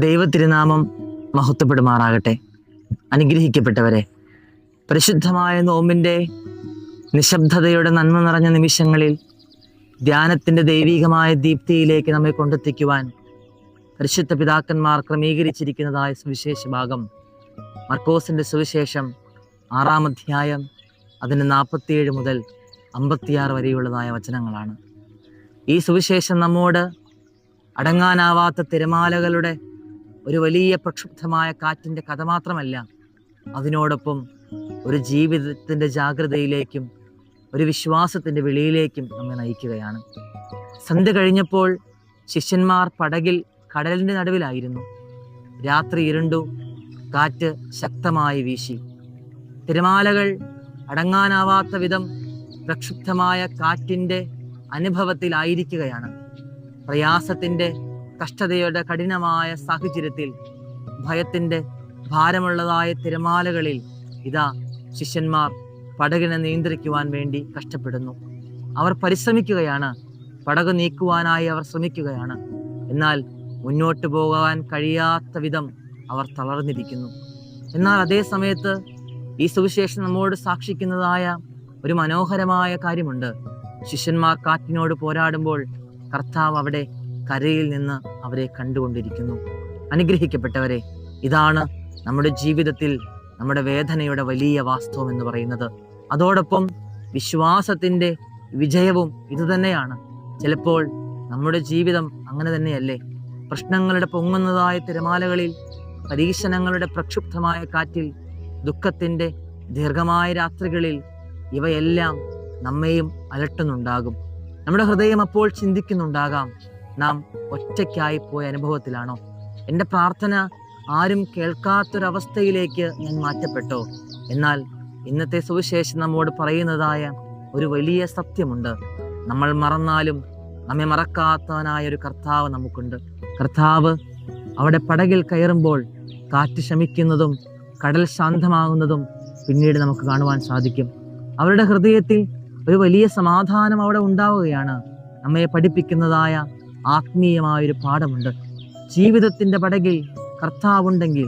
ദൈവത്തിരുനാമം മഹത്വപ്പെടുമാറാകട്ടെ. അനുഗ്രഹിക്കപ്പെട്ടവരെ, പരിശുദ്ധമായ നോമ്പിൻ്റെ നിശബ്ദതയുടെ നന്മ നിറഞ്ഞ നിമിഷങ്ങളിൽ ധ്യാനത്തിൻ്റെ ദൈവികമായ ദീപ്തിയിലേക്ക് നമ്മെ കൊണ്ടെത്തിക്കുവാൻ പരിശുദ്ധ പിതാക്കന്മാർ ക്രമീകരിച്ചിരിക്കുന്നതായ സുവിശേഷ ഭാഗം മർക്കോസിൻ്റെ സുവിശേഷം 6-ാം അധ്യായം അതിന് 47 മുതൽ 56 വരെയുള്ളതായ വചനങ്ങളാണ്. ഈ സുവിശേഷം നമ്മോട് അടങ്ങാനാവാത്ത തിരമാലകളുടെ ഒരു വലിയ പ്രക്ഷുബ്ധമായ കാറ്റിൻ്റെ കഥ മാത്രമല്ല, അതിനോടൊപ്പം ഒരു ജീവിതത്തിൻ്റെ ജാഗ്രതയിലേക്കും ഒരു വിശ്വാസത്തിൻ്റെ വിളിയിലേക്കും നമ്മെ നയിക്കുകയാണ്. സന്ധ്യ കഴിഞ്ഞപ്പോൾ ശിഷ്യന്മാർ പടകിൽ കടലിൻ്റെ നടുവിലായിരുന്നു. രാത്രി ഇരുണ്ടു, കാറ്റ് ശക്തമായി വീശി. തിരമാലകൾ അടങ്ങാനാവാത്ത വിധം പ്രക്ഷുബ്ധമായ കാറ്റിൻ്റെ അനുഭവത്തിലായിരിക്കുകയാണ്. പ്രയാസത്തിൻ്റെ കഷ്ടതയുടെ കഠിനമായ സാഹചര്യത്തിൽ ഭയത്തിൻ്റെ ഭാരമുള്ളതായ തിരമാലകളിൽ ഇതാ ശിഷ്യന്മാർ പടകിനെ നിയന്ത്രിക്കുവാൻ വേണ്ടി കഷ്ടപ്പെടുന്നു. അവർ പരിശ്രമിക്കുകയാണ്, പടക് നീക്കുവാനായി അവർ ശ്രമിക്കുകയാണ്. എന്നാൽ മുന്നോട്ട് പോകാൻ കഴിയാത്ത വിധം അവർ തളർന്നിരിക്കുന്നു. എന്നാൽ അതേ സമയത്ത് ഈ സുവിശേഷം നമ്മോട് സാക്ഷിക്കുന്നതായ ഒരു മനോഹരമായ കാര്യമുണ്ട്. ശിഷ്യന്മാർ കാറ്റിനോട് പോരാടുമ്പോൾ കർത്താവ് അവിടെ കരയിൽ നിന്ന് അവരെ കണ്ടുകൊണ്ടിരിക്കുന്നു. അനുഗ്രഹിക്കപ്പെട്ടവരെ, ഇതാണ് നമ്മുടെ ജീവിതത്തിൽ നമ്മുടെ വേദനയുടെ വലിയ വാസ്തവം എന്ന് പറയുന്നത്. അതോടൊപ്പം വിശ്വാസത്തിൻ്റെ വിജയവും ഇതുതന്നെയാണ്. ചിലപ്പോൾ നമ്മുടെ ജീവിതം അങ്ങനെ തന്നെയല്ലേ? പ്രശ്നങ്ങളുടെ പൊങ്ങുന്നതായ തിരമാലകളിൽ, പരീക്ഷണങ്ങളുടെ പ്രക്ഷുബ്ധമായ കാറ്റിൽ, ദുഃഖത്തിൻ്റെ ദീർഘമായ രാത്രികളിൽ ഇവയെല്ലാം നമ്മെയും അലട്ടുന്നുണ്ടാകും. നമ്മുടെ ഹൃദയം അപ്പോൾ ചിന്തിക്കുന്നുണ്ടാകാം, നാം ഒറ്റയ്ക്കായി പോയ അനുഭവത്തിലാണോ? എൻ്റെ പ്രാർത്ഥന ആരും കേൾക്കാത്തൊരവസ്ഥയിലേക്ക് ഞാൻ മാറ്റപ്പെട്ടോ? എന്നാൽ ഇന്നത്തെ സുവിശേഷം നമ്മോട് പറയുന്നതായ ഒരു വലിയ സത്യമുണ്ട്. നമ്മൾ മറന്നാലും നമ്മെ മറക്കാത്തവനായ ഒരു കർത്താവ് നമുക്കുണ്ട്. കർത്താവ് അവിടെ പടകിൽ കയറുമ്പോൾ കാറ്റ് ശമിക്കുന്നതും കടൽ ശാന്തമാകുന്നതും പിന്നീട് നമുക്ക് കാണുവാൻ സാധിക്കും. അവരുടെ ഹൃദയത്തിൽ ഒരു വലിയ സമാധാനം അവിടെ ഉണ്ടാവുകയാണ്. നമ്മെ പഠിപ്പിക്കുന്നതായ ആത്മീയമായൊരു പാഠമുണ്ട്. ജീവിതത്തിൻ്റെ പടകിൽ കർത്താവുണ്ടെങ്കിൽ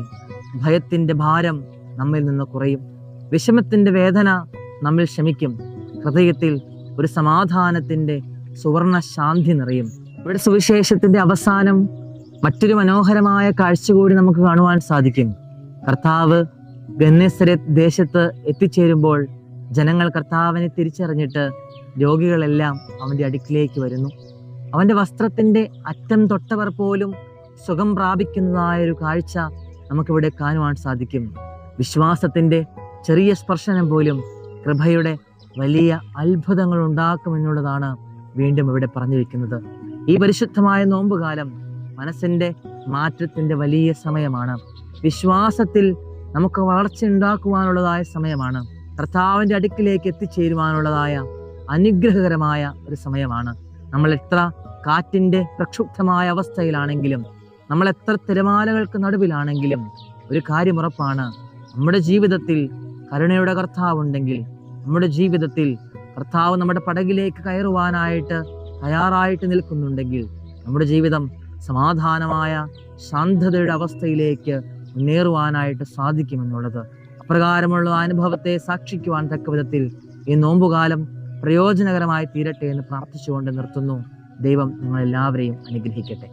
ഭയത്തിൻ്റെ ഭാരം നമ്മിൽ നിന്ന് കുറയും, വിഷമത്തിൻ്റെ വേദന നമ്മിൽ ശമിക്കും, ഹൃദയത്തിൽ ഒരു സമാധാനത്തിൻ്റെ സുവർണ ശാന്തി നിറയും. ഇവിടെ സുവിശേഷത്തിൻ്റെ അവസാനം മറ്റൊരു മനോഹരമായ കാഴ്ച കൂടി നമുക്ക് കാണുവാൻ സാധിക്കും. കർത്താവ് ഗന്നേസരത്ത് ദേശത്ത് എത്തിച്ചേരുമ്പോൾ ജനങ്ങൾ കർത്താവിനെ തിരിച്ചറിഞ്ഞിട്ട് രോഗികളെല്ലാം അവൻ്റെ അടുക്കിലേക്ക് വരുന്നു. അവൻ്റെ വസ്ത്രത്തിൻ്റെ അറ്റം തൊട്ടവർ പോലും സുഖം പ്രാപിക്കുന്നതായൊരു കാഴ്ച നമുക്കിവിടെ കാണുവാൻ സാധിക്കും. വിശ്വാസത്തിൻ്റെ ചെറിയ സ്പർശനം പോലും കൃപയുടെ വലിയ അത്ഭുതങ്ങൾ ഉണ്ടാക്കുമെന്നുള്ളതാണ് വീണ്ടും ഇവിടെ പറഞ്ഞു വയ്ക്കുന്നത്. ഈ പരിശുദ്ധമായ നോമ്പുകാലം മനസ്സിൻ്റെ മാറ്റത്തിൻ്റെ വലിയ സമയമാണ്. വിശ്വാസത്തിൽ നമുക്ക് വളർച്ച ഉണ്ടാക്കുവാനുള്ളതായ സമയമാണ്. കർത്താവിൻ്റെ അടുക്കിലേക്ക് എത്തിച്ചേരുവാനുള്ളതായ അനുഗ്രഹകരമായ ഒരു സമയമാണ്. നമ്മൾ എത്ര കാറ്റിൻ്റെ പ്രക്ഷുബ്ധമായ അവസ്ഥയിലാണെങ്കിലും, നമ്മൾ എത്ര തിരമാലകൾക്ക് നടുവിലാണെങ്കിലും ഒരു കാര്യം ഉറപ്പാണ്, നമ്മുടെ ജീവിതത്തിൽ കരുണയുടെ കർത്താവുണ്ടെങ്കിൽ, നമ്മുടെ ജീവിതത്തിൽ കർത്താവ് നമ്മുടെ പടകിലേക്ക് കയറുവാനായിട്ട് തയ്യാറായിട്ട് നിൽക്കുന്നുണ്ടെങ്കിൽ, നമ്മുടെ ജീവിതം സമാധാനമായ ശാന്തതയുടെ അവസ്ഥയിലേക്ക് മുന്നേറുവാനായിട്ട് സാധിക്കുമെന്നുള്ളത്. അപ്രകാരമുള്ള അനുഭവത്തെ സാക്ഷിക്കുവാൻ തക്ക വിധത്തിൽ ഈ നോമ്പുകാലം പ്രയോജനകരമായി തീരട്ടെ എന്ന് പ്രാർത്ഥിച്ചുകൊണ്ട് നിർത്തുന്നു. ദൈവം നിങ്ങളെല്ലാവരെയും അനുഗ്രഹിക്കട്ടെ.